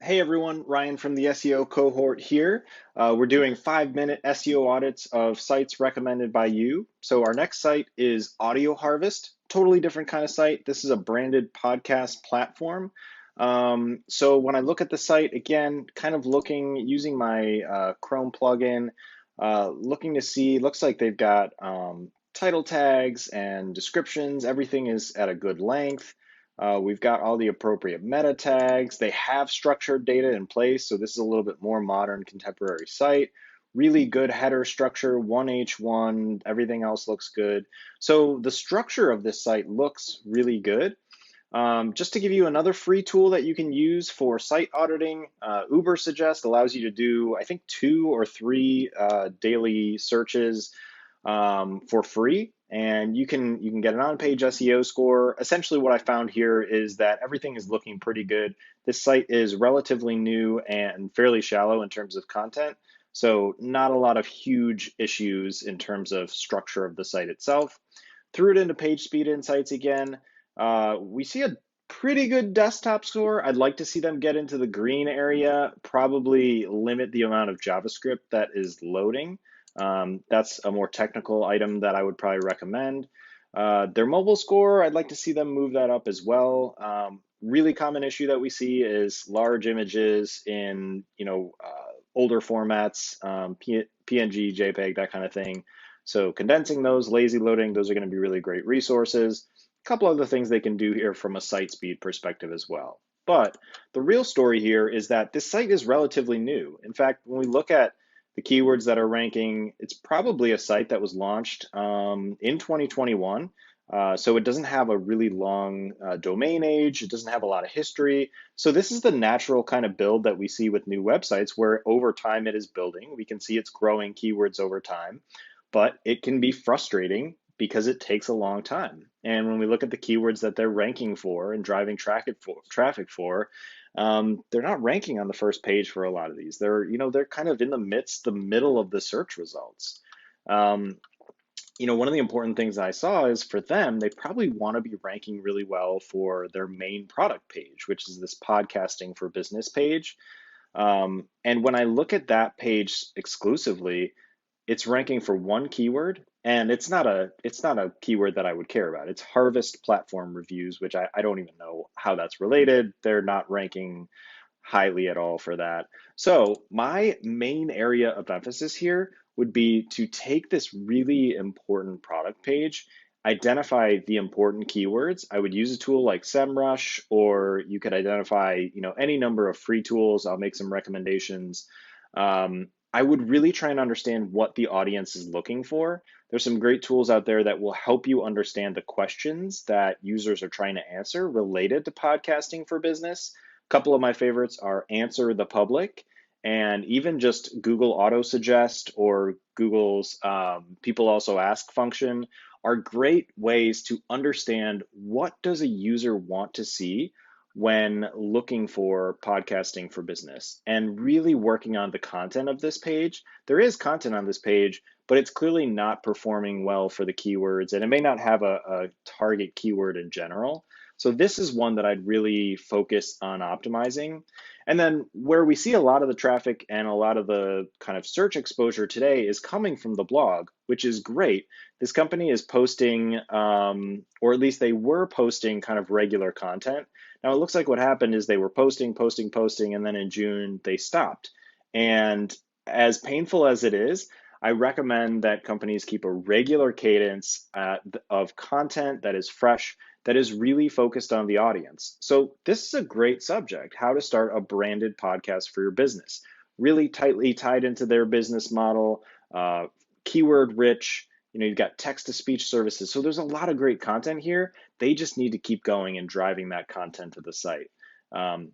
Hey everyone, Ryan from the SEO Cohort here. We're doing 5-minute SEO audits of sites recommended by you. So our next site is Audio Harvest, totally different kind of site. This is a branded podcast platform. So when I look at the site, again, kind of using my Chrome plugin, looking to see, looks like they've got title tags and descriptions. Everything is at a good length. We've got all the appropriate meta tags. They have structured data in place, so this is a little bit more modern, contemporary site. Really good header structure, 1H1, everything else looks good. So the structure of this site looks really good. Just to give you another free tool that you can use for site auditing, Ubersuggest allows you to do, I think, 2 or 3 daily searches for free, and you can get an on-page SEO score. Essentially, what I found here is that everything is looking pretty good. This site is relatively new and fairly shallow in terms of content, so not a lot of huge issues in terms of structure of the site itself. Threw it into page speed insights again. We see a pretty good desktop score. I'd like to see them get into the green area, probably limit the amount of JavaScript that is loading. That's a more technical item that I would probably recommend. Their mobile score, I'd like to see them move that up as well. Really common issue that we see is large images in older formats, PNG, JPEG, that kind of thing. So condensing those, lazy loading, those are going to be really great resources. A couple other things they can do here from a site speed perspective as well. But the real story here is that this site is relatively new. In fact, when we look at the keywords that are ranking, it's probably a site that was launched in 2021. So it doesn't have a really long domain age. It doesn't have a lot of history. So this is the natural kind of build that we see with new websites, where over time it is building. We can see it's growing keywords over time, but it can be frustrating because it takes a long time. And when we look at the keywords that they're ranking for and driving traffic for, they're not ranking on the first page for a lot of these. They're kind of in the middle of the search results. One of the important things I saw is for them, they probably want to be ranking really well for their main product page, which is this podcasting for business page. And when I look at that page exclusively, it's ranking for one keyword, and it's not a keyword that I would care about. It's harvest platform reviews, which I don't even know how that's related. They're not ranking highly at all for that. So my main area of emphasis here would be to take this really important product page, identify the important keywords. I would use a tool like SEMRush, or you could identify, any number of free tools. I'll make some recommendations. I would really try and understand what the audience is looking for. There's some great tools out there that will help you understand the questions that users are trying to answer related to podcasting for business. A couple of my favorites are Answer the Public, and even just Google Autosuggest or Google's People Also Ask function are great ways to understand what does a user want to see when looking for podcasting for business, and really working on the content of this page. There is content on this page, but it's clearly not performing well for the keywords, and it may not have a target keyword in general. So this is one that I'd really focus on optimizing. And then where we see a lot of the traffic and a lot of the kind of search exposure today is coming from the blog, which is great. This company is posting, or at least they were posting, kind of regular content. Now, it looks like what happened is they were posting, and then in June they stopped. And as painful as it is, I recommend that companies keep a regular cadence of content that is fresh, that is really focused on the audience. So this is a great subject, how to start a branded podcast for your business. Really tightly tied into their business model, keyword rich. You've got text-to-speech services. So there's a lot of great content here. They just need to keep going and driving that content to the site.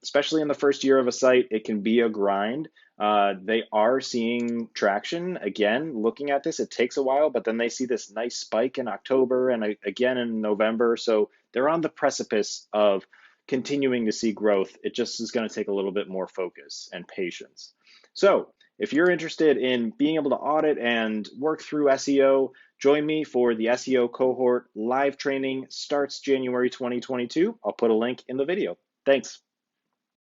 Especially in the first year of a site, it can be a grind. They are seeing traction. Again, looking at this, it takes a while, but then they see this nice spike in October and again in November. So they're on the precipice of continuing to see growth. It just is going to take a little bit more focus and patience. So if you're interested in being able to audit and work through SEO, join me for the SEO Cohort live training. Starts January 2022. I'll put a link in the video. Thanks.